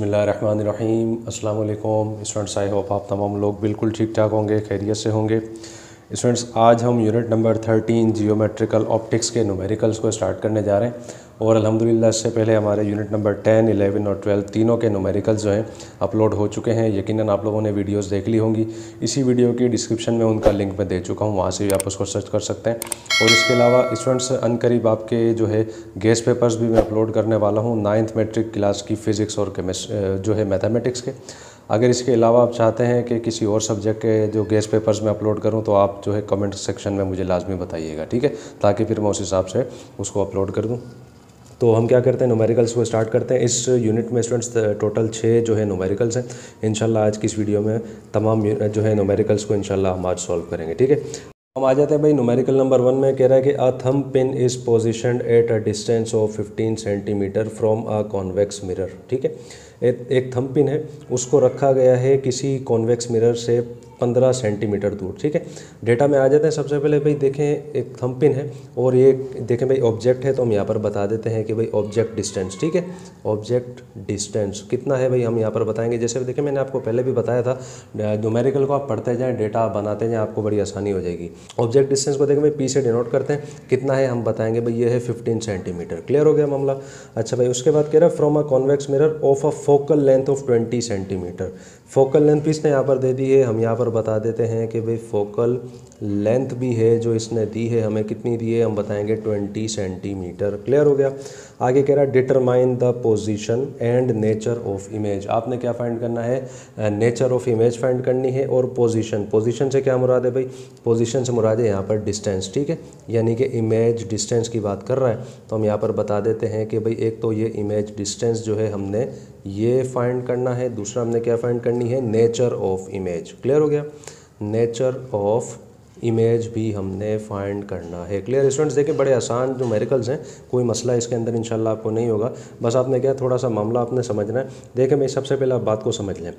बिस्मिल्लाहिर्रहमानिर्रहीम। अस्सलाम वालेकुम स्टूडेंट्स, आई होप आप तमाम लोग बिल्कुल ठीक ठाक होंगे, खैरियत से होंगे। स्टूडेंट्स, आज हम यूनिट नंबर 13 जियोमेट्रिकल ऑप्टिक्स के न्यूमेरिकल्स को स्टार्ट करने जा रहे हैं और अल्हम्दुलिल्लाह इससे पहले हमारे यूनिट नंबर 10, 11 और 12 तीनों के न्यूमेरिकल्स जो हैं अपलोड हो चुके हैं। यकीनन आप लोगों ने वीडियोस देख ली होंगी। इसी वीडियो की डिस्क्रिप्शन में उनका लिंक मैं दे चुका हूँ, वहाँ से भी आप उसको सर्च कर सकते हैं। और इसके अलावा स्टूडेंट्स अनकरीब आपके जो है गेस्ट पेपर्स भी मैं अपलोड करने वाला हूँ 9th मैट्रिक क्लास की फ़िज़िक्स और जो है मैथमेटिक्स के। अगर इसके अलावा आप चाहते हैं कि किसी और सब्जेक्ट के जो गेस्ट पेपर्स मैं अपलोड करूं तो आप जो है कमेंट सेक्शन में मुझे लाजमी बताइएगा, ठीक है, ताकि फिर मैं उस हिसाब से उसको अपलोड कर दूं। तो हम क्या करते हैं, न्यूमेरिकल्स को स्टार्ट करते हैं। इस यूनिट में स्टूडेंट्स टोटल 6 जो है न्यूमेरिकल्स हैं। इंशाल्लाह आज की इस वीडियो में तमाम जो है न्यूमेरिकल्स को इंशाल्लाह हम आज सॉल्व करेंगे, ठीक है। हम आ जाते हैं भाई न्यूमेरिकल नंबर 1 में। कह रहा है कि अ thumb pin is positioned at a distance of 15 centimetre from a convex mirror, ठीक है। एक थंब पिन है, उसको रखा गया है किसी कॉन्वेक्स मिरर से 15 सेंटीमीटर दूर, ठीक है। डेटा में आ जाते हैं। सबसे पहले भाई देखें, एक थंब पिन है और ये देखें भाई ऑब्जेक्ट है, तो हम यहाँ पर बता देते हैं कि भाई ऑब्जेक्ट डिस्टेंस, ठीक है। ऑब्जेक्ट डिस्टेंस कितना है भाई हम यहाँ पर बताएंगे। जैसे देखें मैंने आपको पहले भी बताया था, न्यूमेरिकल को आप पढ़ते जाएँ, डेटा बनाते जाएँ, आपको बड़ी आसानी हो जाएगी। ऑब्जेक्ट डिस्टेंस को देखें भाई पी से डिनोट करते हैं, कितना है हम बताएंगे भाई ये है 15 सेंटीमीटर। क्लियर हो गया मामला। अच्छा भाई उसके बाद कह रहा है from a convex mirror of a focal length of 20 centimetre. Focal length भी इसने यहाँ पर दे दी है, हम यहाँ पर बता देते हैं कि भाई फोकल लेंथ भी है जो इसने दी है, हमें कितनी दी है हम बताएंगे 20 सेंटीमीटर। क्लियर हो गया। आगे कह रहा है determine the position and nature of image. आपने क्या फाइंड करना है, नेचर ऑफ इमेज फाइंड करनी है और पोजीशन। पोजीशन से क्या मुराद है भाई, पोजीशन से मुराद है यहाँ पर डिस्टेंस, ठीक है, यानी कि इमेज डिस्टेंस की बात कर रहा है। तो हम यहाँ पर बता देते हैं कि भाई एक तो ये इमेज डिस्टेंस जो है हमने ये फाइंड करना है, दूसरा हमने क्या फाइंड करनी है, नेचर ऑफ इमेज। क्लियर हो गया। नेचर ऑफ इमेज भी हमने फाइंड करना है। क्लियर स्टूडेंट्स, देखिए बड़े आसान जो न्यूमेरिकल्स हैं, कोई मसला इसके अंदर इंशाल्लाह आपको नहीं होगा। बस आपने क्या थोड़ा सा मामला आपने समझना है। देखिए मैं सबसे पहले आप बात को समझ लें।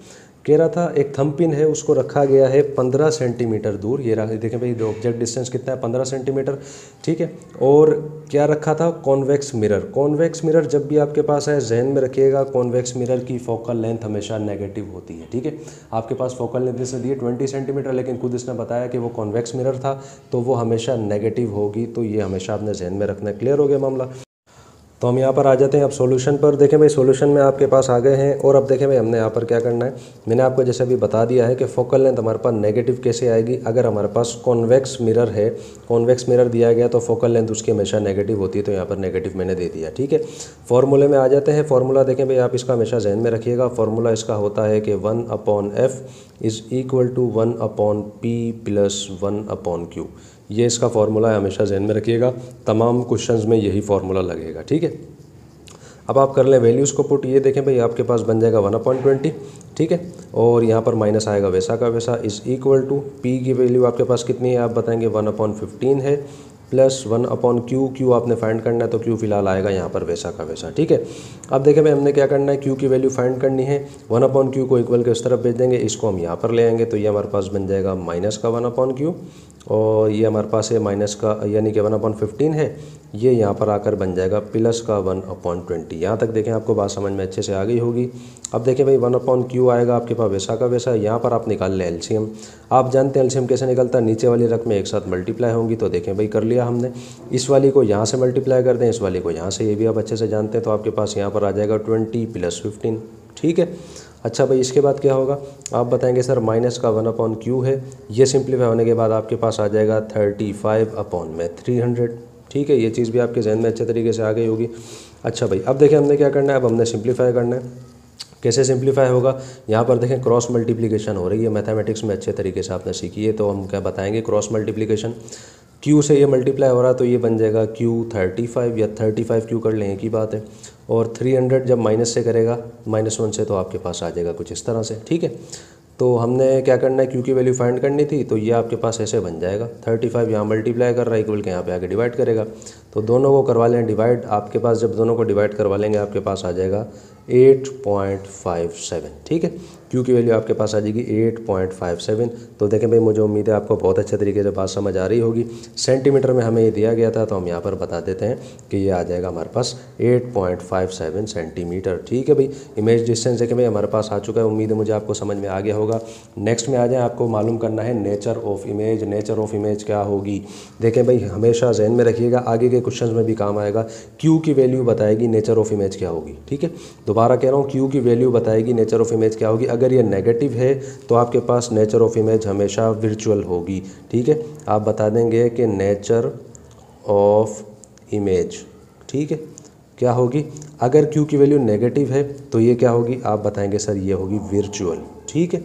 कह रहा था एक थंब पिन है, उसको रखा गया है 15 सेंटीमीटर दूर। ये रहा, देखें भाई ऑब्जेक्ट डिस्टेंस कितना है 15 सेंटीमीटर, ठीक है। और क्या रखा था, कॉन्वेक्स मिरर। कॉन्वेक्स मिरर जब भी आपके पास है जहन में रखिएगा, कॉन्वेक्स मिरर की फोकल लेंथ हमेशा नेगेटिव होती है, ठीक है। आपके पास फोकल लेंथ से दी है 20 सेंटीमीटर, लेकिन खुद इसने बताया कि वो कॉन्वेक्स मिरर था तो वो हमेशा नेगेटिव होगी, तो ये हमेशा आपने जहन में रखना है। क्लियर हो गया मामला। तो हम यहाँ पर आ जाते हैं अब सॉल्यूशन पर। देखें भाई सॉल्यूशन में आपके पास आ गए हैं और अब देखें भाई हमने यहाँ पर क्या करना है। मैंने आपको जैसे अभी बता दिया है कि फोकल लेंथ हमारे पास नेगेटिव कैसे आएगी। अगर हमारे पास कॉन्वेक्स मिरर है, कॉन्वेक्स मिरर दिया गया तो फोकल लेंथ उसकी हमेशा नेगेटिव होती है, तो यहाँ पर नेगेटिव मैंने दे दिया, ठीक है। फॉर्मूले में आ जाते हैं। फॉर्मूला देखें भाई आप इसका हमेशा जहन में रखिएगा। फॉर्मूला इसका होता है कि 1/f is equal to 1/p plus 1/q। ये इसका फार्मूला है, हमेशा जहन में रखिएगा। तमाम क्वेश्चंस में यही फार्मूला लगेगा, ठीक है। अब आप कर लें वैल्यूज़ को पुट। ये देखें भाई आपके पास बन जाएगा 1/20, ठीक है, और यहाँ पर माइनस आएगा वैसा का वैसा, इज़ इक्वल टू पी की वैल्यू आपके पास कितनी है आप बताएंगे 1/15 है, प्लस 1/q। क्यू आपने फाइंड करना है तो क्यू फिलहाल आएगा यहाँ पर वैसा का वैसा, ठीक है। अब देखें भाई हमने क्या करना है, क्यू की वैल्यू फाइंड करनी है। 1/q को इक्वल के उस तरफ भेज देंगे, इसको हम यहाँ पर ले आएंगे तो ये हमारे पास बन जाएगा माइनस का 1/q, और ये हमारे पास है माइनस का यानी कि 1/15 है, ये यहाँ पर आकर बन जाएगा प्लस का 1/20। यहाँ तक देखें आपको बात समझ में अच्छे से आ गई होगी। अब देखें भाई 1/q आएगा आपके पास वैसा का वैसा। यहाँ पर आप निकाल लें एलसीएम। आप जानते हैं एलसीएम कैसे निकलता है, नीचे वाली रकमें एक साथ मल्टीप्लाई होंगी। तो देखें भाई कर लिया हमने, इस वाली को यहाँ से मल्टीप्लाई कर दें, इस वाली को यहाँ से, ये भी आप अच्छे से जानते हैं। तो आपके पास यहाँ पर आ जाएगा 20 + 15, ठीक है। अच्छा भाई इसके बाद क्या होगा, आप बताएंगे सर माइनस का 1/q है, ये सिंप्लीफाई होने के बाद आपके पास आ जाएगा 35/300, ठीक है। ये चीज़ भी आपके जहन में अच्छे तरीके से आ गई होगी। अच्छा भाई अब देखें हमने क्या करना है, अब हमने सिंप्लीफाई करना है। कैसे सिंप्लीफाई होगा, यहाँ पर देखें क्रॉस मल्टीप्लिकेशन हो रही है, मैथमेटिक्स में अच्छे तरीके से आपने सीखी है, तो हम क्या बताएंगे क्रॉस मल्टीप्लिकेशन। q से ये मल्टीप्लाई हो रहा है तो ये बन जाएगा q 35 या 35q कर लें, एक ही बात है। और 300 जब माइनस से करेगा -1 से तो आपके पास आ जाएगा कुछ इस तरह से, ठीक है। तो हमने क्या करना है, q की वैल्यू फाइंड करनी थी, तो ये आपके पास ऐसे बन जाएगा 35 यहाँ मल्टीप्लाई कर रहा है, इक्वल के यहाँ पे आके डिवाइड करेगा। तो दोनों को करवा लें डिवाइड, आपके पास जब दोनों को डिवाइड करवा लेंगे आपके पास आ जाएगा 8.57, ठीक है। क्यू की वैल्यू आपके पास आ जाएगी 8.57। तो देखें भाई, मुझे उम्मीद है आपको बहुत अच्छे तरीके से बात समझ आ रही होगी। सेंटीमीटर में हमें ये दिया गया था, तो हम यहाँ पर बता देते हैं कि ये आ जाएगा हमारे पास 8.57 सेंटीमीटर, ठीक है भाई। इमेज डिस्टेंस देखें भाई हमारे पास आ चुका है, उम्मीद है मुझे आपको समझ में आ गया होगा। नेक्स्ट में आ जाए, आपको मालूम करना है nature of image. Nature of image क्या होगी, देखें भाई हमेशा जहन में रखिएगा, आगे के क्वेश्चन में भी काम आएगा। क्यू की वैल्यू बताएगी नेचर ऑफ इमेज क्या होगी, ठीक है। दोबारा कह रहा हूँ, क्यू की वैल्यू बताएगी नेचर ऑफ इमेज क्या होगी। अगर ये नेगेटिव है तो आपके पास नेचर ऑफ इमेज हमेशा वर्चुअल होगी, ठीक है। आप बता देंगे कि नेचर ऑफ इमेज, ठीक है, क्या होगी। अगर क्यू की वैल्यू नेगेटिव है तो ये क्या होगी, आप बताएंगे सर ये होगी वर्चुअल, ठीक है।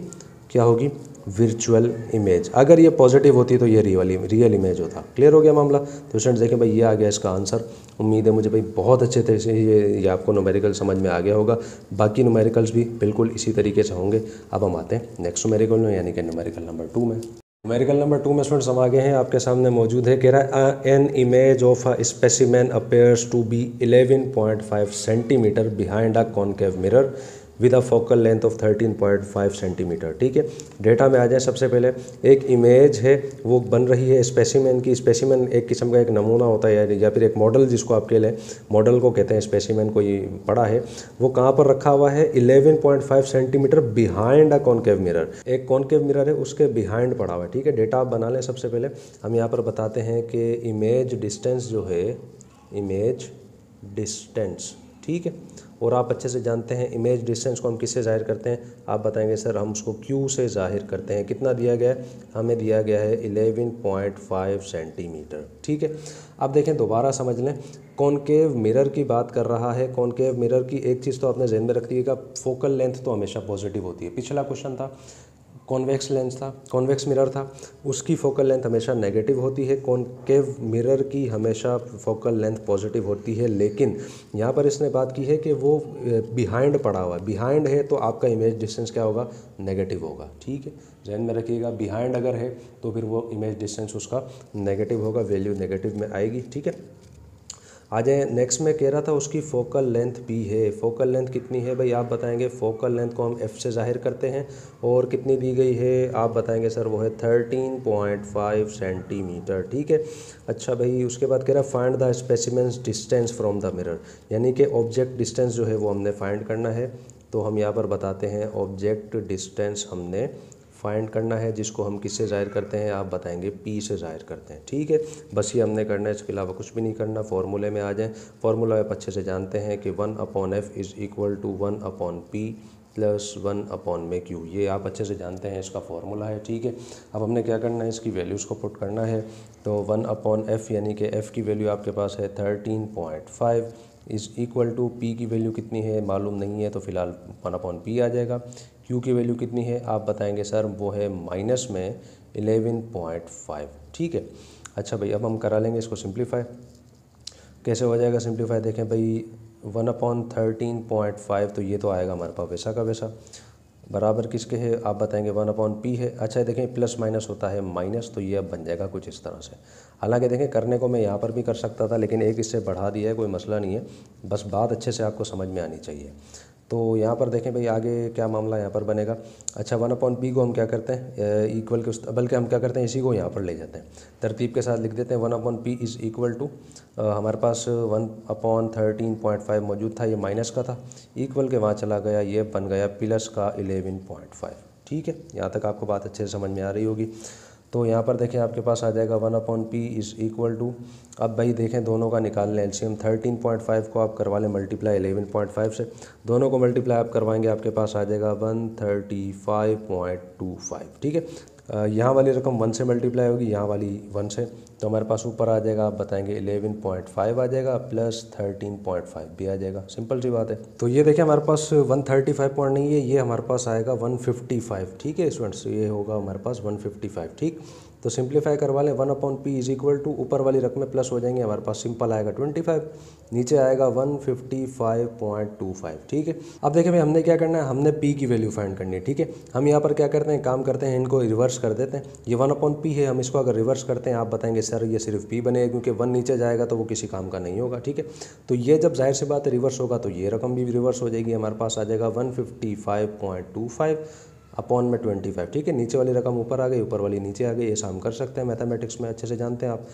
क्या होगी, वर्चुअल इमेज। अगर ये पॉजिटिव होती तो ये रियल इमेज होता। क्लियर हो गया मामला। तो स्टूडेंट्स देखें भाई, ये आ गया इसका आंसर। उम्मीद है मुझे भाई बहुत अच्छे तरह से ये आपको न्यूमेरिकल समझ में आ गया होगा। बाकी न्यूमेरिकल्स भी बिल्कुल इसी तरीके से होंगे। अब हम आते हैं नेक्स्ट न्यूमेरिकल में, यानी कि न्यूमेरिकल नंबर 2 में। न्यूमेरिकल नंबर 2 में स्टूडेंट्स हम आगे हैं, आपके सामने मौजूद है। कह रहा है an image of a specimen appears to be 11.5 centimetre behind a concave mirror with a focal length of 13.5 centimetre, ठीक है। डेटा में आ जाए, सबसे पहले एक इमेज है वो बन रही है स्पेसिमेन की। स्पेसिमेन एक किस्म का एक नमूना होता है या फिर एक मॉडल, जिसको आप कह लें, मॉडल को कहते हैं स्पेसिमेन, कोई पड़ा है। वो कहाँ पर रखा हुआ है, 11.5 centimetre behind a concave mirror. एक कॉनकेव मिरर है उसके बिहाइंड पड़ा हुआ है, ठीक है। डेटा आप बना लें। सबसे पहले हम यहाँ पर बताते हैं कि इमेज डिस्टेंस जो है, इमेज डिस्टेंस, ठीक है। और आप अच्छे से जानते हैं इमेज डिस्टेंस को हम किससे ज़ाहिर करते हैं, आप बताएंगे सर हम उसको क्यू से ज़ाहिर करते हैं। कितना दिया गया है, हमें दिया गया है 11.5 सेंटीमीटर, ठीक है। अब देखें, दोबारा समझ लें, कॉनकेव मिरर की बात कर रहा है। कॉनकेव मिरर की एक चीज़ तो आपने ज़हन में रख दिएगा, फोकल लेंथ तो हमेशा पॉजिटिव होती है। पिछला क्वेश्चन था कॉन्वेक्स लेंस था, कॉन्वेक्स मिरर था, उसकी फोकल लेंथ हमेशा नेगेटिव होती है। कॉनकेव मिरर की हमेशा फोकल लेंथ पॉजिटिव होती है। लेकिन यहाँ पर इसने बात की है कि वो बिहाइंड पड़ा हुआ है। बिहाइंड है तो आपका इमेज डिस्टेंस क्या होगा, नेगेटिव होगा, ठीक है। ध्यान में रखिएगा, बिहाइंड अगर है तो फिर वो इमेज डिस्टेंस उसका नेगेटिव होगा, वैल्यू नेगेटिव में आएगी, ठीक है। आ जाए नेक्स्ट में, कह रहा था उसकी फोकल लेंथ भी है। फोकल लेंथ कितनी है भाई, आप बताएंगे। फोकल लेंथ को हम एफ से जाहिर करते हैं, और कितनी दी गई है, आप बताएंगे सर वो है 13.5 सेंटीमीटर, ठीक है। अच्छा भाई, उसके बाद कह रहा है find the specimens distance from the mirror, यानी कि ऑब्जेक्ट डिस्टेंस जो है वो हमने फाइंड करना है। तो हम यहाँ पर बताते हैं ऑब्जेक्ट डिस्टेंस हमने फाइंड करना है, जिसको हम किससे ज़ाहिर करते हैं, आप बताएंगे पी से ज़ाहिर करते हैं, ठीक है। बस ये हमने करना है, इसके अलावा कुछ भी नहीं करना। फार्मूले में आ जाएं। फार्मूला आप अच्छे से जानते हैं कि 1/f is equal to 1/p plus 1/q। ये आप अच्छे से जानते हैं, इसका फार्मूला है, ठीक है। अब हमने क्या करना है, इसकी वैल्यूज़ को पुट करना है। तो 1/f यानी कि f की वैल्यू आपके पास है 13.5 इज़ इक्वल टू पी की वैल्यू कितनी है मालूम नहीं है, तो फिलहाल 1/p आ जाएगा। क्यू की वैल्यू कितनी है, आप बताएंगे सर वो है माइनस में 11.5, ठीक है। अच्छा भाई, अब हम करा लेंगे इसको सिंप्लीफाई। कैसे हो जाएगा सिंप्लीफाई, देखें भाई 1/13.5, तो ये तो आएगा हमारे पास वैसा का वैसा, बराबर किसके है, आप बताएंगे 1/p है। अच्छा देखें, प्लस माइनस होता है माइनस, तो ये अब बन जाएगा कुछ इस तरह से। हालांकि देखें, करने को मैं यहाँ पर भी कर सकता था, लेकिन एक इससे बढ़ा दिया है, कोई मसला नहीं है, बस बात अच्छे से आपको समझ में आनी चाहिए। तो यहाँ पर देखें भाई आगे क्या मामला यहाँ पर बनेगा। अच्छा, 1/p को हम क्या करते हैं, इक्वल के बल्कि हम क्या करते हैं, इसी को यहाँ पर ले जाते हैं, तरतीब के साथ लिख देते हैं। 1/p इज़ इक्वल टू, हमारे पास 1/13.5 मौजूद था, ये माइनस का था, इक्वल के वहाँ चला गया, ये बन गया प्लस का 11.5, ठीक है। यहाँ तक आपको बात अच्छे से समझ में आ रही होगी। तो यहाँ पर देखें आपके पास आ जाएगा 1/p इज़ इक्वल टू, अब भाई देखें दोनों का निकाल लें एलसीएम। 13.5 को आप करवा लें मल्टीप्लाई 11.5 से, दोनों को मल्टीप्लाई आप करवाएंगे, आपके पास आ जाएगा 135.25, ठीक है। यहाँ वाली रकम 1 से मल्टीप्लाई होगी, यहाँ वाली 1 से, तो हमारे पास ऊपर आ जाएगा, आप बताएंगे 11.5 आ जाएगा प्लस 13.5 भी आ जाएगा, सिंपल सी बात है। तो ये देखिए हमारे पास 135 पॉइंट नहीं है, ये हमारे पास आएगा 155, ठीक है स्टूडेंट्स, ये होगा हमारे पास 155, ठीक। तो सिंप्लीफाई करवा लें, 1/p इज इक्वल टू ऊपर वाली रकमें प्लस हो जाएंगी, हमारे पास सिंपल आएगा 25, नीचे आएगा 155.25। ठीक है, अब देखिए भाई हमने क्या करना है, हमने p की वैल्यू फाइंड करनी है। ठीक है, हम यहाँ पर क्या करते हैं, काम करते हैं, इनको रिवर्स कर देते हैं। ये 1/p है, हम इसको अगर रिवर्स करते हैं आप बताएंगे सर ये सिर्फ p बनेगा, क्योंकि 1 नीचे जाएगा तो वो किसी काम का नहीं होगा। ठीक है, तो ये जब जाहिर सी बात है रिवर्स होगा तो ये रकम भी रिवर्स हो जाएगी, हमारे पास आ जाएगा 155.25 अपॉन में 25। ठीक है, नीचे वाली रकम ऊपर आ गई, ऊपर वाली नीचे आ गई, ऐसा हम कर सकते हैं, मैथमेटिक्स में अच्छे से जानते हैं आप।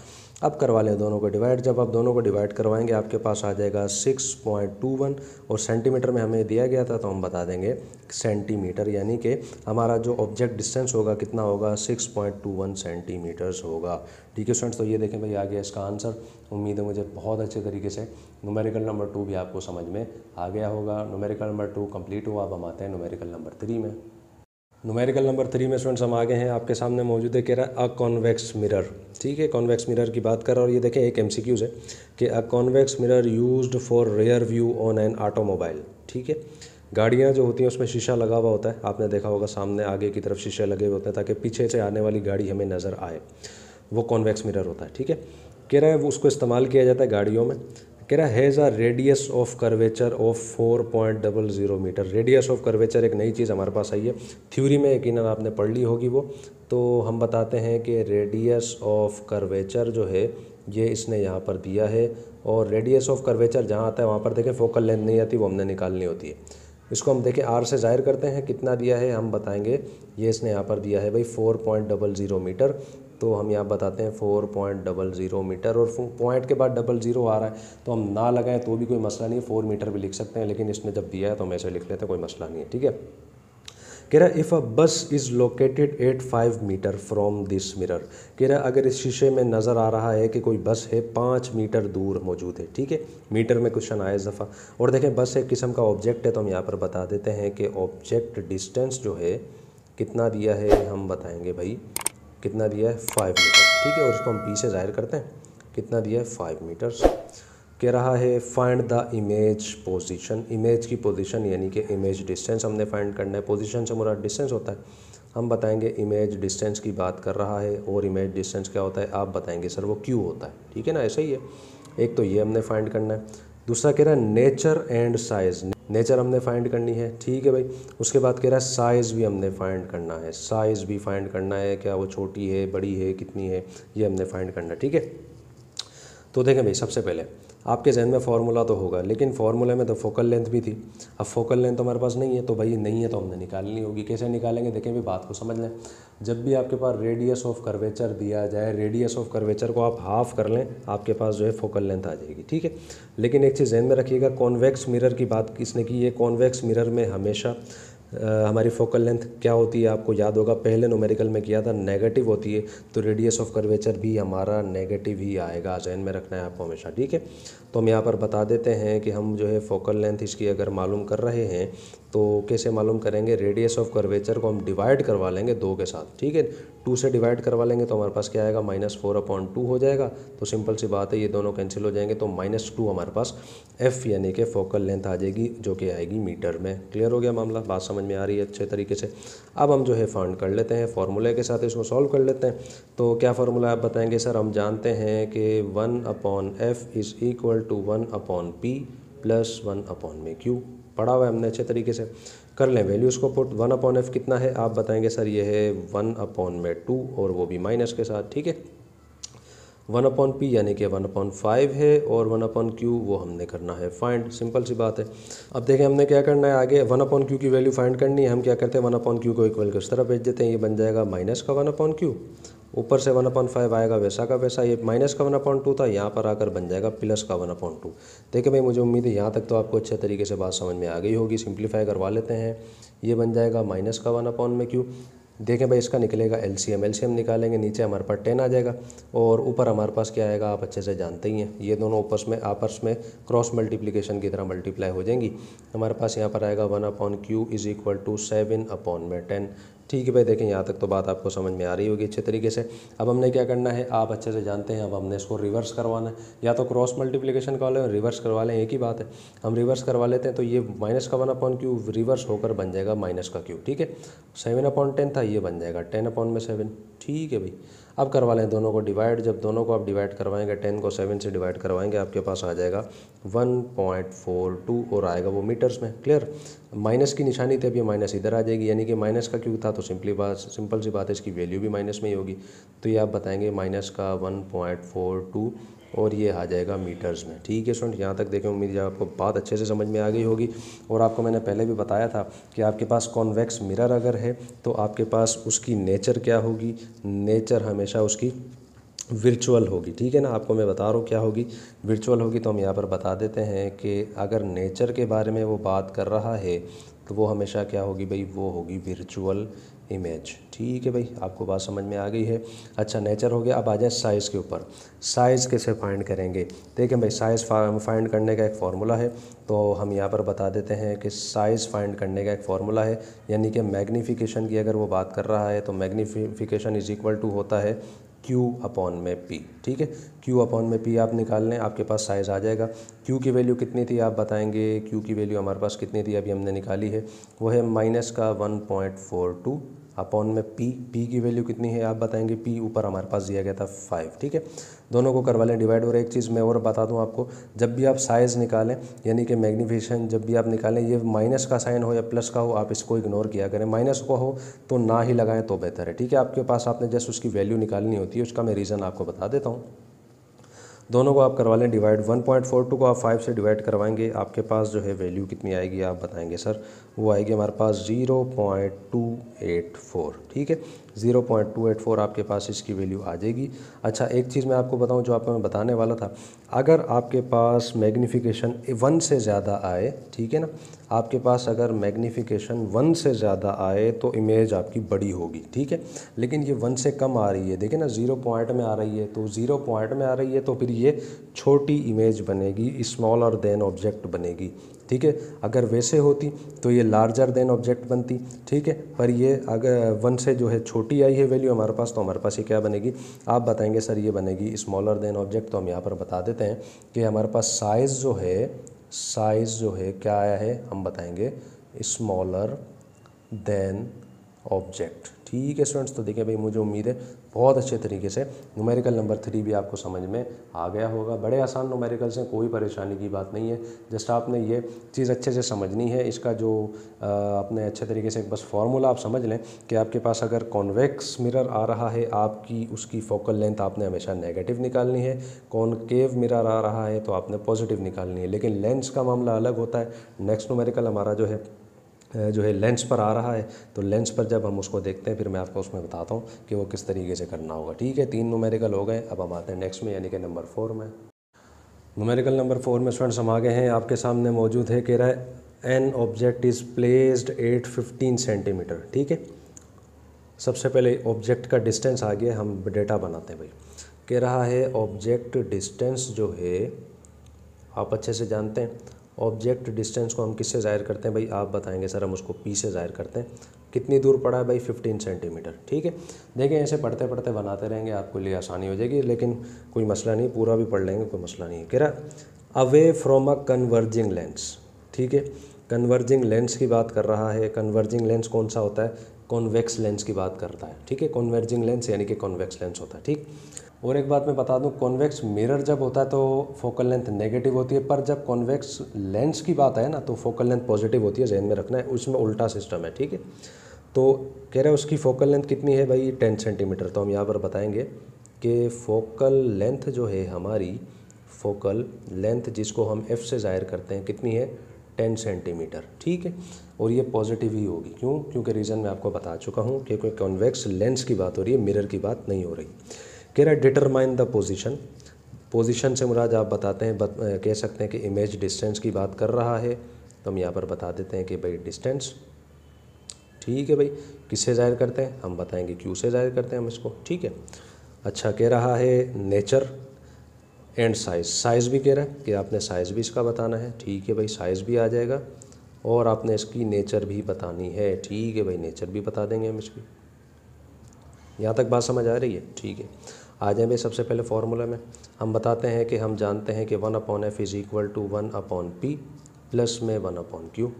अब करवा लें दोनों को डिवाइड, जब आप दोनों को डिवाइड करवाएंगे आपके पास आ जाएगा 6.21, और सेंटीमीटर में हमें दिया गया था तो हम बता देंगे सेंटीमीटर, यानी कि हमारा जो ऑब्जेक्ट डिस्टेंस होगा कितना होगा, 6.21 सेंटीमीटर्स होगा। ठीक है स्टूडेंट्स, तो ये देखें भाई आ गया इसका आंसर। उम्मीद है मुझे बहुत अच्छे तरीके से न्यूमेरिकल नंबर 2 भी आपको समझ में आ गया होगा। न्यूमेरिकल नंबर 2 कंप्लीट हुआ, अब हम आते हैं न्यूमेरिकल नंबर 3 में। न्यूमेरिकल नंबर 3 में स्टूडेंट्स हम आगे हैं, आपके सामने मौजूद है, कह रहा है अ कॉन्वेक्स मिरर। ठीक है, कॉन्वेक्स मिरर की बात कर रहा है, और ये देखें एक MCQs है कि a convex mirror used for rear view on an automobile. ठीक है, गाड़ियाँ जो होती हैं उसमें शीशा लगा हुआ होता है, आपने देखा होगा सामने आगे की तरफ शीशे लगे हुए होते हैं ताकि पीछे से आने वाली गाड़ी हमें नज़र आए, वो कॉन्वेक्स मिरर होता है। ठीक है, कह रहा है वो उसको इस्तेमाल किया जाता है गाड़ियों में। कह रहा है has a radius of curvature of 4.00 metre. Radius of curvature एक नई चीज़ हमारे पास आई है, थ्योरी में यकीनन आपने पढ़ ली होगी वो। तो हम बताते हैं कि रेडियस ऑफ कर्वेचर जो है ये इसने यहाँ पर दिया है, और रेडियस ऑफ कर्वेचर जहाँ आता है वहाँ पर देखें फोकल लेंथ नहीं आती, वो हमने निकालनी होती है। इसको हम देखें R से ज़ाहिर करते हैं, कितना दिया है हम बताएंगे, ये इसने यहाँ पर दिया है भाई 4.00 मीटर। तो हम यहाँ बताते हैं 4.00 मीटर, और पॉइंट के बाद 00 आ रहा है तो हम ना लगाएं तो भी कोई मसला नहीं है, 4 मीटर भी लिख सकते हैं, लेकिन इसने जब दिया है तो हम ऐसे लिख लेते हैं, कोई मसला नहीं है। ठीक है, कह रहा है if a bus is located at 5 metre from this mirror. कह रहा है अगर इस शीशे में नज़र आ रहा है कि कोई बस है 5 मीटर दूर मौजूद है। ठीक है, मीटर में क्वेश्चन आया इस दफ़ा, और देखें बस एक किस्म का ऑब्जेक्ट है, तो हम यहाँ पर बता देते हैं कि ऑब्जेक्ट डिस्टेंस जो है कितना दिया है, हम बताएंगे भाई कितना दिया है 5 मीटर। ठीक है, और इसको हम p से ज़ाहिर करते हैं, कितना दिया है 5 मीटर्स। कह रहा है find the image position, image की पोजीशन यानी कि इमेज डिस्टेंस हमने फाइंड करना है। पोजीशन से मुराद डिस्टेंस होता है, हम बताएंगे इमेज डिस्टेंस की बात कर रहा है, और इमेज डिस्टेंस क्या होता है आप बताएंगे सर वो q होता है। ठीक है ना, ऐसा ही है, एक तो ये हमने फाइंड करना है। दूसरा कह रहा है नेचर एंड साइज़, नेचर हमने फाइंड करनी है। ठीक है भाई, उसके बाद कह रहा है साइज़ भी हमने फाइंड करना है, साइज़ भी फाइंड करना है, क्या वो छोटी है बड़ी है कितनी है, ये हमने फाइंड करना है। ठीक है, तो देखें भाई सबसे पहले आपके जहन में फार्मूला तो होगा, लेकिन फार्मूले में तो फोकल लेंथ भी थी। अब फोकल लेंथ तो हमारे पास नहीं है, तो भाई नहीं है तो हमने निकालनी होगी। कैसे निकालेंगे, देखें भी बात को समझ लें। जब भी आपके पास रेडियस ऑफ कर्वेचर दिया जाए, रेडियस ऑफ कर्वेचर को आप हाफ कर लें, आपके पास जो है फोकल लेंथ आ जाएगी। ठीक है, लेकिन एक चीज़ जहन में रखिएगा, कॉन्वेक्स मिरर की बात किसने की है, कॉन्वेक्स मिरर में हमेशा हमारी फोकल लेंथ क्या होती है आपको याद होगा, पहले न्यूमेरिकल में किया था, नेगेटिव होती है, तो रेडियस ऑफ कर्वेचर भी हमारा नेगेटिव ही आएगा, जहन में रखना है आपको हमेशा। ठीक है, तो हम यहाँ पर बता देते हैं कि हम जो है फोकल लेंथ इसकी अगर मालूम कर रहे हैं तो कैसे मालूम करेंगे, रेडियस ऑफ कर्वेचर को हम डिवाइड करवा लेंगे 2 के साथ। ठीक है, 2 से डिवाइड करवा लेंगे तो हमारे पास क्या आएगा, -4/2 हो जाएगा। तो सिंपल सी बात है, ये दोनों कैंसिल हो जाएंगे, तो -2 हमारे पास f यानी कि फोकल लेंथ आ जाएगी, जो कि आएगी मीटर में। क्लियर हो गया मामला, बात समझ में आ रही है अच्छे तरीके से। अब हम जो है फाइंड कर लेते हैं, फार्मूले के साथ इसको सॉल्व कर लेते हैं। तो क्या फार्मूला आप बताएंगे सर, हम जानते हैं कि 1/f is equal to 1/p plus 1/q। पढ़ा हुआ है हमने अच्छे तरीके से, कर लें वैल्यूज़ को पुट। 1/f कितना है आप बताएंगे सर, ये है 1/2 और वो भी माइनस के साथ। ठीक है, 1/p यानी कि 1/5 है, और 1/q वो हमने करना है फाइंड, सिंपल सी बात है। अब देखें हमने क्या करना है आगे, 1/q की वैल्यू फाइंड करनी है। हम क्या करते हैं, 1/q को इक्वल किस तरह भेज देते हैं, ये बन जाएगा माइनस का 1/q, ऊपर से 1/5 आएगा वैसा का वैसा, ये माइनस का 1/2 था, यहाँ पर आकर बन जाएगा प्लस का 1/2। देखिए भाई मुझे उम्मीद है यहाँ तक तो आपको अच्छे तरीके से बात समझ में आ गई होगी। सिंप्लीफाई करवा लेते हैं, ये बन जाएगा माइनस का 1/q। देखें भाई इसका निकलेगा एलसीएम निकालेंगे, नीचे हमारे पास 10 आ जाएगा, और ऊपर हमारे पास क्या आएगा आप अच्छे से जानते ही हैं, ये दोनों आपस में क्रॉस मल्टीप्लिकेशन की तरह मल्टीप्लाई हो जाएंगी। हमारे पास यहाँ पर आएगा 1/q इज़ इक्वल टू 7/10। ठीक है भाई, देखें यहाँ तक तो बात आपको समझ में आ रही होगी अच्छे तरीके से। अब हमने क्या करना है आप अच्छे से जानते हैं, अब हमने इसको रिवर्स करवाना है, या तो क्रॉस मल्टीप्लिकेशन करवा लें रिवर्स करवा लें, एक ही बात है। हम रिवर्स करवा लेते हैं, तो ये माइनस का 1/q रिवर्स होकर बन जाएगा माइनस का q। ठीक है, 7/10 था, ये बन जाएगा 10/7। ठीक है भाई, अब करवा लें दोनों को डिवाइड। जब दोनों को आप डिवाइड करवाएंगे, 10 को 7 से डिवाइड करवाएंगे, आपके पास आ जाएगा 1.42 और आएगा वो मीटर्स में। क्लियर। माइनस की निशानी थी, अब ये माइनस इधर आ जाएगी, यानी कि माइनस का क्यों था तो सिंपल सी बात है, इसकी वैल्यू भी माइनस में ही होगी। तो ये आप बताएंगे माइनस का 1.42 और ये आ जाएगा मीटर्स में। ठीक है स्टूडेंट, यहाँ तक देखें, उम्मीद है आपको बात अच्छे से समझ में आ गई होगी। और आपको मैंने पहले भी बताया था कि आपके पास कॉन्वेक्स मिरर अगर है तो आपके पास उसकी नेचर क्या होगी, नेचर हमेशा उसकी वर्चुअल होगी। ठीक है ना, आपको मैं बता रहा हूँ क्या होगी, वर्चुअल होगी। तो हम यहाँ पर बता देते हैं कि अगर नेचर के बारे में वो बात कर रहा है तो वो हमेशा क्या होगी भाई, वो होगी वर्चुअल इमेज। ठीक है भाई, आपको बात समझ में आ गई है। अच्छा, नेचर हो गया। अब आ जाए साइज़ के ऊपर। साइज़ कैसे फाइंड करेंगे, देखें भाई, साइज़ फाइंड करने का एक फ़ॉर्मूला है, तो हम यहाँ पर बता देते हैं कि साइज़ फाइंड करने का एक फ़ॉर्मूला है, यानी कि मैग्नीफिकेशन की अगर वो बात कर रहा है तो मैग्नीफिकेशन इज़ इक्वल टू होता है Q अपॉन में P। ठीक है, Q अपॉन में P आप निकाल लें, आपके पास साइज़ आ जाएगा। Q की वैल्यू कितनी थी आप बताएंगे, Q की वैल्यू हमारे पास कितनी थी अभी हमने निकाली है, वो है माइनस का 1.42 अपॉन में P की वैल्यू कितनी है आप बताएंगे, P ऊपर हमारे पास दिया गया था 5। ठीक है, दोनों को करवा लें डिवाइड। और एक चीज़ मैं और बता दूं आपको, जब भी आप साइज़ निकालें यानी कि मैग्नीफिकेशन जब भी आप निकालें, ये माइनस का साइन हो या प्लस का हो, आप इसको इग्नोर किया करें। माइनस को हो तो ना ही लगाएं तो बेहतर है। ठीक है, आपके पास आपने जस्ट उसकी वैल्यू निकालनी होती है, उसका मैं रीज़न आपको बता देता हूँ। दोनों को आप करवा लें डिवाइड। 1.42 को आप 5 से डिवाइड करवाएंगे, आपके पास जो है वैल्यू कितनी आएगी आप बताएंगे सर, वो आएगी हमारे पास 0.284। ठीक है, 0.284 आपके पास इसकी वैल्यू आ जाएगी। अच्छा, एक चीज़ मैं आपको बताऊं जो आपको मैं बताने वाला था, अगर आपके पास मैग्नीफिकेशन 1 से ज़्यादा आए, ठीक है ना, आपके पास अगर मैग्नीफिकेशन 1 से ज़्यादा आए तो इमेज आपकी बड़ी होगी। ठीक है, लेकिन ये 1 से कम आ रही है, देखिए ना 0 पॉइंट में आ रही है, तो 0 पॉइंट में आ रही है तो फिर ये छोटी इमेज बनेगी, स्मॉलर देन ऑब्जेक्ट बनेगी। ठीक है, अगर वैसे होती तो ये लार्जर देन ऑब्जेक्ट बनती। ठीक है, पर ये अगर 1 से जो है छोटी आई है वैल्यू हमारे पास, तो हमारे पास ये क्या बनेगी आप बताएंगे सर, ये बनेगी स्मॉलर देन ऑब्जेक्ट। तो हम यहाँ पर बता देते हैं कि हमारे पास साइज़ जो है क्या आया है, हम बताएंगे स्मॉलर देन ऑब्जेक्ट। ठीक है स्टूडेंट्स, तो देखिए भाई, मुझे उम्मीद है बहुत अच्छे तरीके से न्यूमेरिकल नंबर 3 भी आपको समझ में आ गया होगा। बड़े आसान न्यूमेरिकल्स हैं, कोई परेशानी की बात नहीं है, जस्ट आपने ये चीज़ अच्छे से समझनी है। इसका जो आपने अच्छे तरीके से बस फार्मूला आप समझ लें कि आपके पास अगर कॉन्वेक्स मिरर आ रहा है, आपकी उसकी फोकल लेंथ आपने हमेशा नेगेटिव निकालनी है, कॉनकेव मिरर आ रहा है तो आपने पॉजिटिव निकालनी है। लेकिन लेंस का मामला अलग होता है। नेक्स्ट न्यूमेरिकल हमारा जो है लेंस पर आ रहा है, तो लेंस पर जब हम उसको देखते हैं फिर मैं आपको उसमें बताता हूँ कि वो किस तरीके से करना होगा। ठीक है, 3 न्यूमेरिकल हो गए, अब हम आते हैं नेक्स्ट में, यानी कि नंबर 4 में। न्यूमेरिकल नंबर 4 में स्टूडेंट्स हम आ गए हैं, आपके सामने मौजूद है, कह रहा है an object is placed at 15 centimetre. ठीक है, सबसे पहले ऑब्जेक्ट का डिस्टेंस आ गया, हम डेटा बनाते हैं भाई। कह रहा है ऑब्जेक्ट डिस्टेंस जो है, आप अच्छे से जानते हैं ऑब्जेक्ट डिस्टेंस को हम किससे ज़ाहिर करते हैं भाई, आप बताएंगे सर हम उसको पी से ज़ाहिर करते हैं। कितनी दूर पड़ा है भाई, 15 सेंटीमीटर। ठीक है, देखिए ऐसे पढ़ते पढ़ते बनाते रहेंगे, आपके लिए आसानी हो जाएगी, लेकिन कोई मसला नहीं, पूरा भी पढ़ लेंगे, कोई मसला नहीं है। कह रहा away from a converging lens. ठीक है, कन्वर्जिंग लेंस की बात कर रहा है। कन्वर्जिंग लेंस कौन सा होता है, कॉन्वेक्स लेंस की बात करता है। ठीक है, कन्वर्जिंग लेंस यानी कि कॉन्वेक्स लेंस होता है। ठीक, और एक बात मैं बता दूं, कॉन्वेक्स मिरर जब होता है तो फोकल लेंथ नेगेटिव होती है, पर जब कॉन्वेक्स लेंस की बात है ना तो फोकल लेंथ पॉजिटिव होती है, जहन में रखना है, उसमें उल्टा सिस्टम है। ठीक है, तो कह रहे हैं उसकी फोकल लेंथ कितनी है भाई, 10 सेंटीमीटर। तो हम यहाँ पर बताएंगे कि फोकल लेंथ जो है हमारी, फोकल लेंथ जिसको हम एफ से ज़ाहिर करते हैं, कितनी है, 10 सेंटीमीटर। ठीक है, और ये पॉजिटिव ही होगी, क्यों, क्योंकि रीज़न मैं आपको बता चुका हूँ, क्योंकि कॉन्वेक्स लेंस की बात हो रही है, मिरर की बात नहीं हो रही। कह रहा है डिटरमाइन द पोजीशन। पोजीशन से मुराद आप बताते हैं कह सकते हैं कि इमेज डिस्टेंस की बात कर रहा है, तो हम यहाँ पर बता देते हैं कि भाई डिस्टेंस। ठीक है भाई, किससे ज़ाहिर करते हैं, हम बताएंगे क्यू से ज़ाहिर करते हैं हम इसको। ठीक है, अच्छा, कह रहा है नेचर एंड साइज़। साइज़ भी कह रहा है कि आपने साइज़ भी इसका बताना है। ठीक है भाई, साइज़ भी आ जाएगा, और आपने इसकी नेचर भी बतानी है। ठीक है भाई, नेचर भी बता देंगे हम इसकी। यहाँ तक बात समझ आ रही है। ठीक है, आ जाए भाई, सबसे पहले फार्मूला में हम बताते हैं कि हम जानते हैं कि 1/f is equal to 1/p plus में 1/q।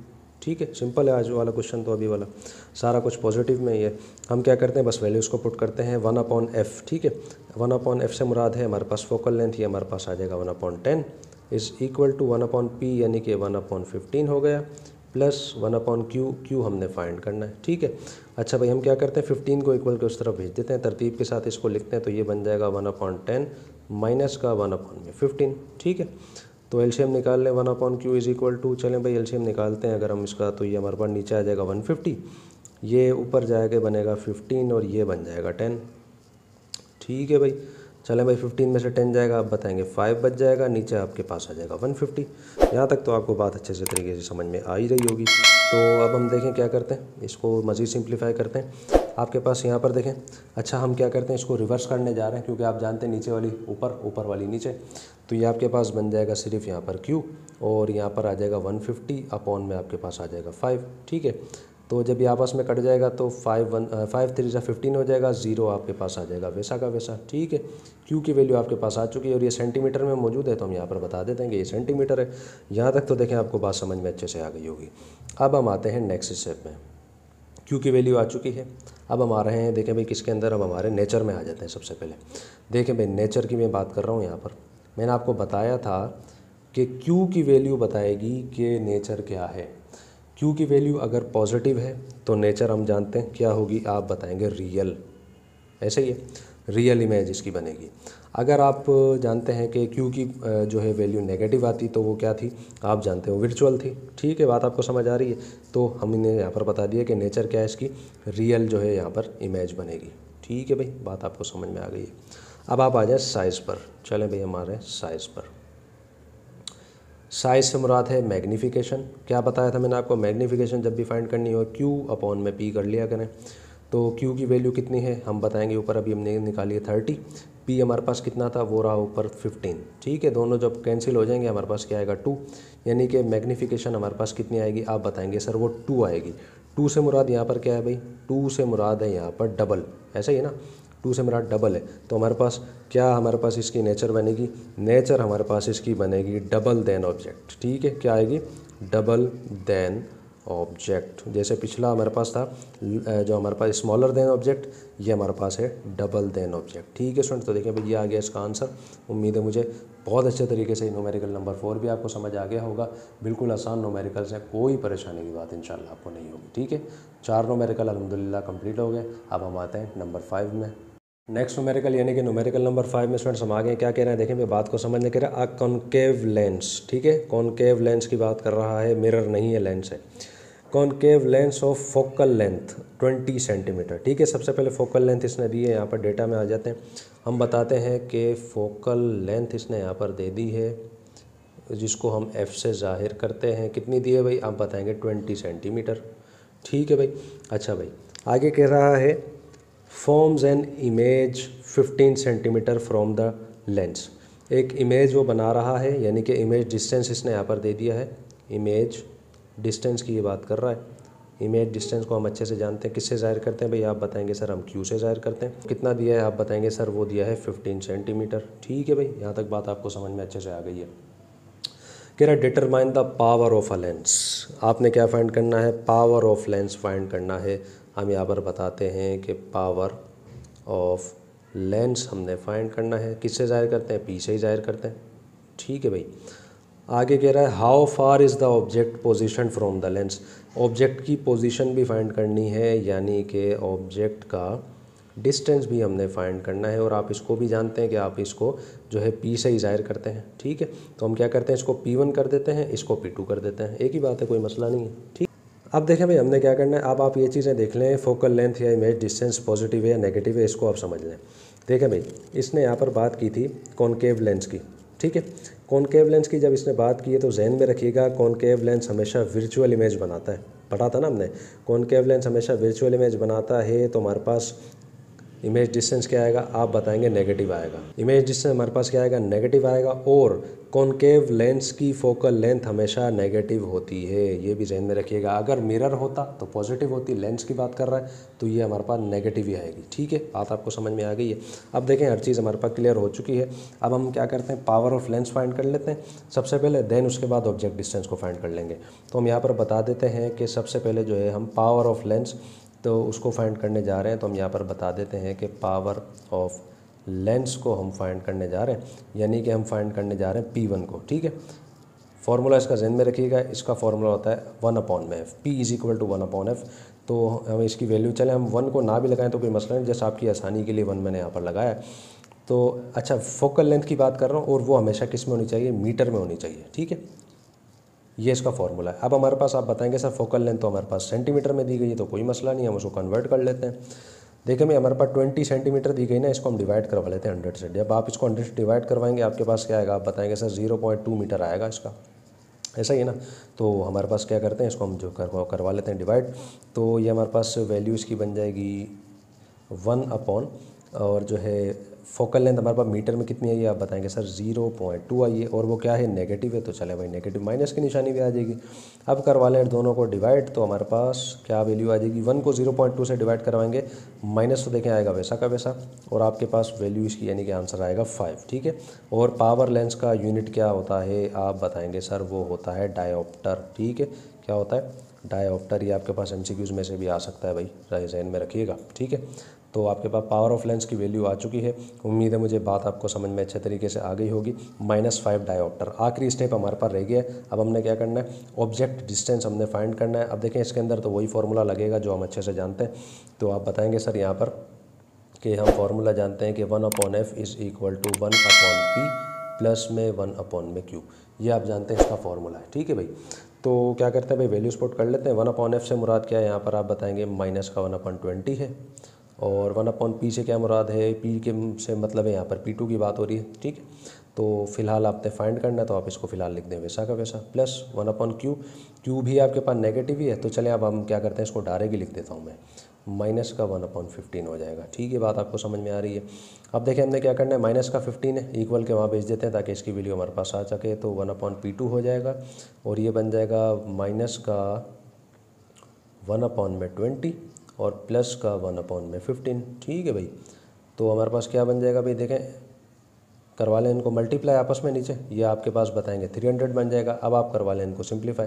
ठीक है, सिंपल है आज वाला क्वेश्चन, तो अभी वाला सारा कुछ पॉजिटिव में ही है। हम क्या करते हैं, बस वैल्यूज़ को पुट करते हैं 1/f। ठीक है, 1/f से मुराद है हमारे पास फोकल लेंथ, ये हमारे पास आ जाएगा 1/10 इज़ इक्वल टू 1/p यानी कि 1/15 हो गया, प्लस 1/q, q हमने फाइंड करना है। ठीक है, अच्छा भाई हम क्या करते हैं 15 को इक्वल के उस तरफ भेज देते हैं, तरतीब के साथ इसको लिखते हैं, तो ये बन जाएगा 1/10 माइनस का 1/15। ठीक है, तो एलसीएम निकाल लें 1/q इज़ इक्वल टू, चलें भाई एलसीएम निकालते हैं अगर हम इसका, तो ये हमारे पास नीचे आ जाएगा 150, ये ऊपर जाएगा बनेगा 15 और ये बन जाएगा 10। ठीक है भाई, चलें भाई 15 में से 10 जाएगा, आप बताएंगे 5 बच जाएगा, नीचे आपके पास आ जाएगा 150। यहाँ तक तो आपको बात अच्छे से तरीके से समझ में आ ही रही होगी। तो अब हम देखें क्या करते हैं, इसको मज़ीद सिंप्लीफाई करते हैं। आपके पास यहाँ पर देखें, अच्छा हम क्या करते हैं, इसको रिवर्स करने जा रहे हैं, क्योंकि आप जानते हैं नीचे वाली ऊपर, ऊपर वाली नीचे, तो ये आपके पास बन जाएगा सिर्फ यहाँ पर q, और यहाँ पर आ जाएगा 150 अपॉन में आपके पास आ जाएगा 5। ठीक है, तो जब ये आपस में कट जाएगा तो 5 3 जा 15 हो जाएगा, 0 आपके पास आ जाएगा वैसा का वैसा। ठीक है, q की वैल्यू आपके पास आ चुकी है, और ये सेंटीमीटर में मौजूद है, तो हम यहाँ पर बता देते हैं कि ये सेंटीमीटर है। यहाँ तक तो देखें आपको बात समझ में अच्छे से आ गई होगी। अब हम आते हैं नेक्स्ट स्टेप में, q की वैल्यू आ चुकी है। अब हम आ रहे हैं, देखें भाई किसके अंदर, अब हमारे नेचर में आ जाते हैं। सबसे पहले देखें भाई नेचर की मैं बात कर रहा हूँ। यहाँ पर मैंने आपको बताया था कि q की वैल्यू बताएगी कि नेचर क्या है। q की वैल्यू अगर पॉजिटिव है तो नेचर हम जानते हैं क्या होगी, आप बताएंगे रियल, ऐसे ही है, रियल इमेज इसकी बनेगी। अगर आप जानते हैं कि q की जो है वैल्यू नेगेटिव आती तो वो क्या थी, आप जानते हो वर्चुअल थी। ठीक है, बात आपको समझ आ रही है। तो हमने यहाँ पर बता दिया कि नेचर क्या है इसकी, रियल जो है यहाँ पर इमेज बनेगी। ठीक है भाई, बात आपको समझ में आ गई है। अब आप आ जाए साइज़ पर, चलें भाई हमारे साइज़ पर। साइज़ से मुराद है मैग्नीफिकेशन। क्या बताया था मैंने आपको, मैग्नीफिकेशन जब भी फाइंड करनी हो q अपॉन में p कर लिया करें। तो q की वैल्यू कितनी है हम बताएंगे, ऊपर अभी हमने निकाली है 30, p हमारे पास कितना था वो रहा ऊपर 15। ठीक है, दोनों जब कैंसिल हो जाएंगे हमारे पास क्या आएगा 2, यानी कि मैग्नीफिकेशन हमारे पास कितनी आएगी, आप बताएंगे सर वो 2 आएगी। 2 से मुराद यहाँ पर क्या है भाई, 2 से मुराद है यहाँ पर डबल, ऐसा ही है ना, 2 से मुराद डबल है। तो हमारे पास क्या, हमारे पास इसकी नेचर बनेगी, नेचर हमारे पास इसकी बनेगी डबल देन ऑब्जेक्ट। ठीक है, क्या आएगी, डबल देन ऑब्जेक्ट। जैसे पिछला हमारे पास था जो हमारे पास स्मॉलर देन ऑब्जेक्ट, ये हमारे पास है डबल देन ऑब्जेक्ट। ठीक है स्टूडेंट, तो देखिए भाई ये आ गया इसका आंसर। उम्मीद है मुझे बहुत अच्छे तरीके से न्यूमेरिकल नंबर 4 भी आपको समझ आ गया होगा। बिल्कुल आसान न्यूमेरिकल्स है, कोई परेशानी की बात इंशाल्लाह आपको नहीं होगी। ठीक है, 4 न्यूमेरिकल अल्हम्दुलिल्लाह कंप्लीट हो गए। अब हम आते हैं नंबर 5 में। नेक्स्ट न्यूमेरिकल यानी कि न्यूमेरिकल नंबर 5 में स्टूडेंट्स हम आ गए। क्या कह रहे हैं देखें, मैं बात को समझने के रहा, कॉनकेव लेंस। ठीक है, कॉनकेव लेंस की बात कर रहा है, मिरर नहीं है, लेंस है। Concave lens of focal length 20 centimetre. ठीक है, सबसे पहले फोकल लेंथ इसने दी है, यहाँ पर डेटा में आ जाते हैं। हम बताते हैं कि फोकल लेंथ इसने यहाँ पर दे दी है, जिसको हम f से ज़ाहिर करते हैं। कितनी दी है भाई, आप बताएंगे 20 सेंटीमीटर। ठीक है भाई, अच्छा भाई आगे कह रहा है forms an image 15 centimetre from the lens. एक इमेज वो बना रहा है, यानी कि इमेज डिस्टेंस इसने यहाँ पर दे दिया है। इमेज डिस्टेंस की ये बात कर रहा है। इमेज डिस्टेंस को हम अच्छे से जानते हैं, किससे ज़ाहिर करते हैं भाई, आप बताएंगे सर हम q से ज़ाहिर करते हैं। कितना दिया है आप बताएंगे सर वो दिया है 15 सेंटीमीटर। ठीक है भाई, यहाँ तक बात आपको समझ में अच्छे से आ गई है। कह रहा है determine the power of a lens. आपने क्या फाइंड करना है, पावर ऑफ लेंस फाइंड करना है। हम यहाँ पर बताते हैं कि पावर ऑफ लेंस हमने फाइंड करना है, किससे ज़ाहिर करते हैं, p से ही ज़ाहिर करते हैं। ठीक है भाई, आगे कह रहा है how far is the object position from the lens. Object की पोजीशन भी फाइंड करनी है, यानी कि ऑब्जेक्ट का डिस्टेंस भी हमने फाइंड करना है। और आप इसको भी जानते हैं कि आप इसको जो है p से ही ज़ाहिर करते हैं। ठीक है, तो हम क्या करते हैं, इसको p1 कर देते हैं, इसको p2 कर देते हैं, एक ही बात है, कोई मसला नहीं है। ठीक, अब देखें भाई हमने क्या करना है, अब आप ये चीज़ें देख लें, फोकल लेंथ या इमेज डिस्टेंस पॉजिटिव है या नेगेटिव है, इसको आप समझ लें। देखें भाई, इसने यहाँ पर बात की थी कॉनकेव लेंस की। ठीक है, कॉनकेव लेंस की जब इसने बात की है तो जहन में रखिएगा, कॉनकेव लेंस हमेशा वर्चुअल इमेज बनाता है। पढ़ा था ना हमने, कॉनकेव लेंस हमेशा वर्चुअल इमेज बनाता है। तो हमारे पास इमेज डिस्टेंस क्या आएगा, आप बताएंगे नेगेटिव आएगा। इमेज डिस्टेंस हमारे पास क्या आएगा, नेगेटिव आएगा। और कॉनकेव लेंस की फोकल लेंथ हमेशा नेगेटिव होती है, ये भी ध्यान में रखिएगा। अगर मिरर होता तो पॉजिटिव होती, लेंस की बात कर रहा है तो ये हमारे पास नेगेटिव ही आएगी। ठीक है, बात आपको समझ में आ गई है। अब देखें हर चीज़ हमारे पास क्लियर हो चुकी है। अब हम क्या करते हैं, पावर ऑफ लेंस फाइंड कर लेते हैं सबसे पहले, देन उसके बाद ऑब्जेक्ट डिस्टेंस को फाइंड कर लेंगे। तो हम यहाँ पर बता देते हैं कि सबसे पहले जो है हम पावर ऑफ लेंस तो उसको फाइंड करने जा रहे हैं। तो हम यहाँ पर बता देते हैं कि पावर ऑफ लेंस को हम फाइंड करने जा रहे हैं, यानी कि हम फाइंड करने जा रहे हैं P1 को। ठीक है, फॉर्मूला इसका ज़हन में रखिएगा, इसका फॉर्मूला होता है 1/f, P is equal to 1/f। तो हम इसकी वैल्यू चले, हम 1 को ना भी लगाएं तो कोई मसला नहीं, जैसे आपकी आसानी के लिए 1 मैंने यहाँ पर लगाया। तो अच्छा, फोकल लेंथ की बात कर रहा हूँ और वो हमेशा किस में होनी चाहिए, मीटर में होनी चाहिए। ठीक है, ये इसका फॉर्मूला है। अब हमारे पास आप बताएंगे सर फोकल लेंथ तो हमारे पास सेंटीमीटर में दी गई है, तो कोई मसला नहीं, हम उसको कन्वर्ट कर लेते हैं। देखिए मैं हमारे पास 20 सेंटीमीटर दी गई ना, इसको हम डिवाइड करवा लेते हैं 100 से। जब आप इसको 100 से डिवाइड करवाएंगे आपके पास क्या आएगा, आप बताएंगे सर 0.2 मीटर आएगा इसका, ऐसा ही है ना। तो हमारे पास क्या करते हैं, इसको हम जो करवा लेते हैं डिवाइड। तो ये हमारे पास वैल्यू इसकी बन जाएगी 1 और जो है फोकल लेंथ हमारे पास मीटर में कितनी आई है, आप बताएंगे सर 0.2 आई है। और वो क्या है, नेगेटिव है, तो चले भाई नेगेटिव माइनस की निशानी भी आ जाएगी। अब करवा लें दोनों को डिवाइड, तो हमारे पास क्या वैल्यू आ जाएगी, 1 को 0.2 से डिवाइड करवाएंगे, माइनस तो देखें आएगा वैसा का वैसा, और आपके पास वैल्यू इसकी यानी कि आंसर आएगा 5। ठीक है, और पावर लेंस का यूनिट क्या होता है, आप बताएंगे सर वो होता है डायोप्टर। ठीक है, क्या होता है, डायोप्टर। ये आपके पास MCQs में से भी आ सकता है भाई, ज़हन में रखिएगा। ठीक है, तो आपके पास पावर ऑफ लेंस की वैल्यू आ चुकी है। उम्मीद है मुझे बात आपको समझ में अच्छे तरीके से आ गई होगी। -5 डायोप्टर आखिरी स्टेप हमारे पास रह गया है। अब हमने क्या करना है, ऑब्जेक्ट डिस्टेंस हमने फाइंड करना है। अब देखें इसके अंदर तो वही फार्मूला लगेगा जो हम अच्छे से जानते हैं। तो आप बताएंगे सर यहाँ पर कि हम फार्मूला जानते हैं कि 1/f is equal to 1/p plus में 1/q, ये आप जानते हैं इसका फार्मूला है। ठीक है भाई, तो क्या करते हैं भाई, वैल्यू स्पॉट कर लेते हैं। 1/f से मुराद क्या है, यहाँ पर आप बताएंगे माइनस का 1/20 है, और 1/p से क्या मुराद है, p के से मतलब है यहाँ पर P2 की बात हो रही है। ठीक है, तो फिलहाल आपने फाइंड करना है, तो आप इसको फिलहाल लिख दें वैसा का वैसा, प्लस 1/q। q भी आपके पास नेगेटिव ही है, तो चले अब हम क्या करते हैं, इसको डायरेक्ट ही लिख देता हूँ मैं, माइनस का 1/15 हो जाएगा। ठीक है, बात आपको समझ में आ रही है। अब देखिए हमने क्या करना है, माइनस का 15 है, इक्वल के वहाँ भेज देते हैं ताकि इसकी वैल्यू हमारे पास आ सके। तो 1/P2 हो जाएगा, और ये बन जाएगा माइनस का 1/20 और प्लस का 1/15। ठीक है भाई, तो हमारे पास क्या बन जाएगा भाई, देखें करवा लें इनको मल्टीप्लाई आपस में नीचे, ये आपके पास बताएंगे 300 बन जाएगा। अब आप करवा लें इनको सिंप्लीफाई,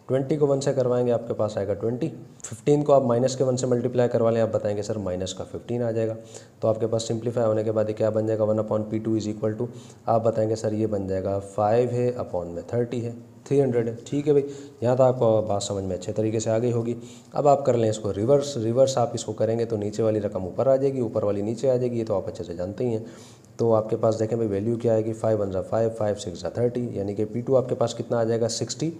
20 को 1 से करवाएंगे आपके पास आएगा 20, 15 को आप माइनस के 1 से मल्टीप्लाई करवा लें, आप बताएंगे सर माइनस का 15 आ जाएगा। तो आपके पास सिंप्लीफाई होने के बाद ये क्या बन जाएगा, 1/P2 इज़ इक्वल टू, आप बताएंगे सर ये बन जाएगा 5 है अपॉन में 30 है, 300 है। ठीक है भाई, यहाँ तक आपको बात समझ में अच्छे तरीके से आ गई होगी। अब आप कर लें इसको रिवर्स आप इसको करेंगे तो नीचे वाली रकम ऊपर आ जाएगी, ऊपर वाली नीचे आ जाएगी, ये तो आप अच्छे से जानते ही हैं। तो आपके पास देखें भाई वैल्यू क्या आएगी, 5 1 5, 5 6 30, यानी कि P2 आपके पास कितना आ जाएगा 60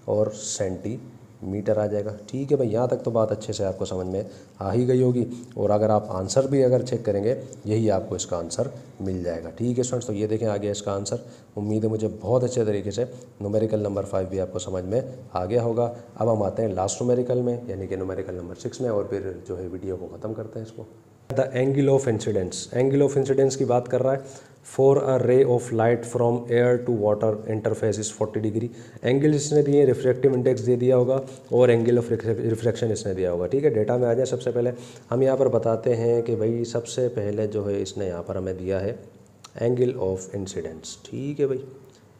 और सेंटीमीटर आ जाएगा। ठीक है भाई, यहाँ तक तो बात अच्छे से आपको समझ में आ ही गई होगी। और अगर आप आंसर भी अगर चेक करेंगे, यही आपको इसका आंसर मिल जाएगा। ठीक है स्टूडेंट्स, तो ये देखें आ गया इसका आंसर। उम्मीद है मुझे बहुत अच्छे तरीके से न्यूमेरिकल नंबर 5 भी आपको समझ में आ गया होगा। अब हम आते हैं लास्ट न्यूमेरिकल में, यानी कि न्यूमेरिकल नंबर 6 में, और फिर जो है वीडियो को ख़त्म करते हैं इसको। The angle of incidence, angle of incidence की बात कर रहा है। For a ray of light from air to water interface is 40 degree. Angle इसने दिए, रिफ्रैक्टिव इंडेक्स दे दिया होगा, और एंगल ऑफ रिफ्रैक्शन इसने दिया होगा। ठीक है, डेटा में आ जाए। सबसे पहले हम यहाँ पर बताते हैं कि भाई सबसे पहले जो है इसने यहाँ पर हमें दिया है एंगल ऑफ इंसिडेंस। ठीक है भाई,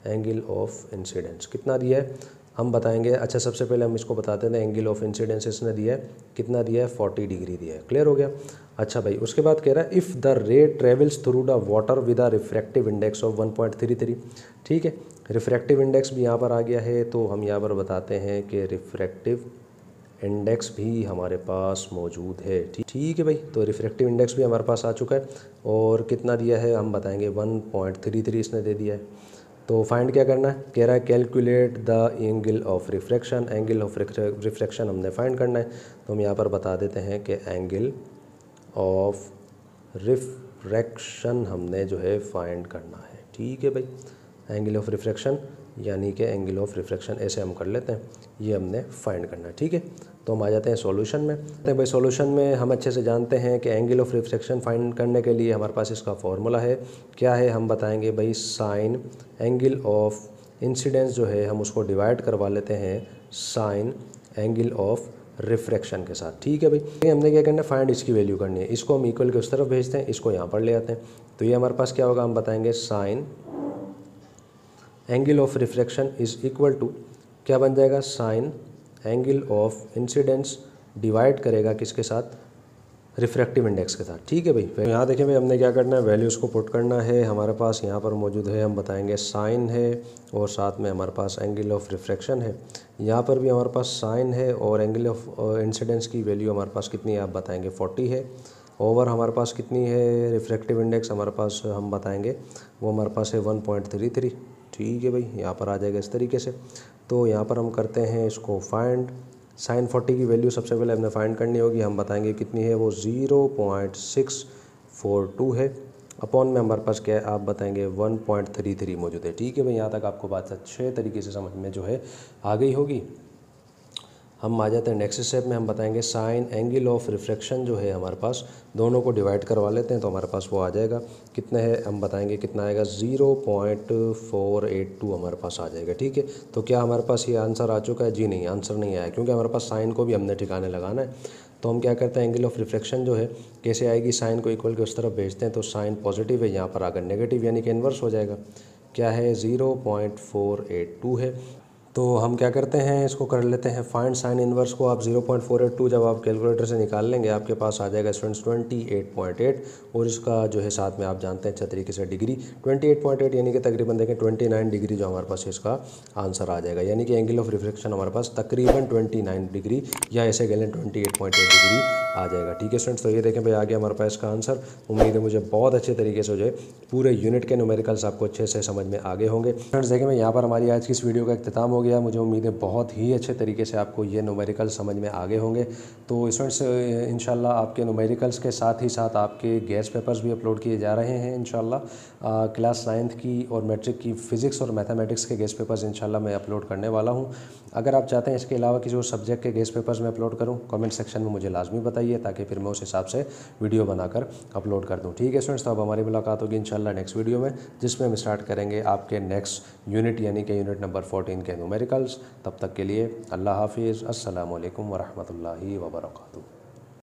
एंगल ऑफ इंसिडेंस कितना दिया है हम बताएंगे। अच्छा, सबसे पहले हम इसको बताते हैं एंगल ऑफ इंसिडेंस इसने दिया है, कितना दिया है 40 डिग्री दिया है। क्लियर हो गया। अच्छा भाई, उसके बाद कह रहा है if the ray travels through the water with a refractive index of 1.33। ठीक है, रिफ्रैक्टिव इंडेक्स भी यहाँ पर आ गया है, तो हम यहाँ पर बताते हैं कि रिफ्रैक्टिव इंडेक्स भी हमारे पास मौजूद है। ठीक है भाई, तो रिफ्रैक्टिव इंडेक्स भी हमारे पास आ चुका है, और कितना दिया है हम बताएंगे 1.33 इसने दे दिया है। तो फाइंड क्या करना है, कह रहा है calculate the angle of refraction. Angle of refraction हमने फाइंड करना है, तो हम यहाँ पर बता देते हैं कि एंगल ऑफ रिफ्रैक्शन हमने जो है फाइंड करना है। ठीक है भाई, एंगल ऑफ रिफ्रैक्शन यानी कि एंगल ऑफ रिफ्रैक्शन, ऐसे हम कर लेते हैं। ये हमने फाइंड करना है, ठीक है। तो हम आ जाते हैं सॉल्यूशन में। तो भाई सॉल्यूशन में हम अच्छे से जानते हैं कि एंगल ऑफ रिफ्रैक्शन फाइंड करने के लिए हमारे पास इसका फॉर्मूला है। क्या है हम बताएंगे भाई, साइन एंगल ऑफ इंसिडेंस जो है हम उसको डिवाइड करवा लेते हैं साइन एंगल ऑफ रिफ्रैक्शन के साथ, ठीक है भाई। ये हमने क्या करना है, फाइंड इसकी वैल्यू करनी है। इसको हम इक्वल के उस तरफ भेजते हैं, इसको यहाँ पर ले आते हैं। तो ये हमारे पास क्या होगा, हम बताएंगे sine angle of refraction is equal to क्या बन जाएगा, sine angle of incidence divide करेगा किसके साथ, रिफ्रैक्टिव इंडेक्स के साथ, ठीक है भाई। फिर यहाँ देखें भाई हमने क्या करना है, वैल्यूज़ को पुट करना है। हमारे पास यहाँ पर मौजूद है, हम बताएंगे साइन है और साथ में हमारे पास एंगल ऑफ रिफ्रैक्शन है। यहाँ पर भी हमारे पास साइन है और एंगल ऑफ इंसिडेंस की वैल्यू हमारे पास कितनी है, आप बताएंगे 40 है। ओवर हमारे पास कितनी है, रिफ्रैक्टिव इंडेक्स हमारे पास हम बताएंगे वो हमारे पास है 1.33, ठीक है भाई। यहाँ पर आ जाएगा इस तरीके से। तो यहाँ पर हम करते हैं इसको फाइंड। साइन 40 की वैल्यू सबसे पहले हमने फाइंड करनी होगी, हम बताएंगे कितनी है, वो 0.642 है। अपॉन में हमारे पास क्या है, आप बताएंगे 1.33 मौजूद है, ठीक है भाई। यहाँ तक आपको बात अच्छे तरीके से समझ में जो है आ गई होगी। हम आ जाते हैं नेक्स्ट स्टेप में, हम बताएंगे साइन एंगल ऑफ रिफ्रैक्शन जो है हमारे पास, दोनों को डिवाइड करवा लेते हैं तो हमारे पास वो आ जाएगा कितने है, हम बताएंगे कितना आएगा, 0.482 हमारे पास आ जाएगा, ठीक है। तो क्या हमारे पास ये आंसर आ चुका है, जी नहीं, आंसर नहीं आया, क्योंकि हमारे पास साइन को भी हमने ठिकाने लगाना है। तो हम क्या करते हैं, एंगल ऑफ रिफ्रैक्शन जो है कैसे आएगी, साइन को इक्वल के उस तरफ भेजते हैं तो साइन पॉजिटिव है, यहाँ पर अगर नेगेटिव यानी कि इन्वर्स हो जाएगा, क्या है 0.482 है। तो हम क्या करते हैं, इसको कर लेते हैं फाइंड साइन इन्वर्स को। आप 0.482 जब आप कैलकुलेटर से निकाल लेंगे आपके पास आ जाएगा स्टूडेंट्स 28.8, और इसका जो है साथ में आप जानते हैं अच्छा तरीके से डिग्री 28.8 यानी कि तकरीबन देखें 29 डिग्री जो हमारे पास इसका आंसर आ जाएगा। यानी कि एंगल ऑफ रिफ्रैक्शन हमारे पास तकरीबन 29 डिग्री या ऐसे कह लें 28.8 डिग्री आ जाएगा, ठीक है स्टूडेंट्स। तो ये देखें भाई आ गया हमारे पास इसका आंसर। उम्मीद है मुझे बहुत अच्छे तरीके से जो है पूरे यूनिट के न्यूमेरिकल्स आपको अच्छे से समझ में आगे होंगे। फ्रेंड्स देखें मैं यहाँ पर हमारी आज की इस वीडियो का इख्तिताम हो गया। मुझे उम्मीद है बहुत ही अच्छे तरीके से आपको ये न्यूमेरिकल समझ में आगे होंगे। तो स्टूडेंट्स इंशाल्लाह आपके न्यूमेरिकल्स के साथ ही साथ आपके गैस पेपर्स भी अपलोड किए जा रहे हैं इंशाल्लाह। क्लास 9th की और मैट्रिक की फ़िज़िक्स और मैथमेटिक्स के गैस पेपर्स इंशाल्लाह मैं अपलोड करने वाला हूँ। अगर आप चाहते हैं इसके अलावा किसी और सब्जेक्ट के गैस पेपर्स में अपलोड करूँ, कमेंट सेक्शन में मुझे लाजमी बताइए ताकि फिर मैं उस हिसाब से वीडियो बनाकर अपलोड कर दूँ, ठीक है स्टूडेंट्स। तो अब हमारी मुलाकात होगी इंशाल्लाह नेक्स्ट वीडियो में, जिसमें हम स्टार्ट करेंगे आपके नेक्स्ट यूनिट यानी कि यूनिट नंबर 14 के न्यूमेरिकल्स। तब तक के लिए अल्लाह हाफिज़, अस्सलामु अलैकुम वरहमतुल्लाहि वबरकातुहू।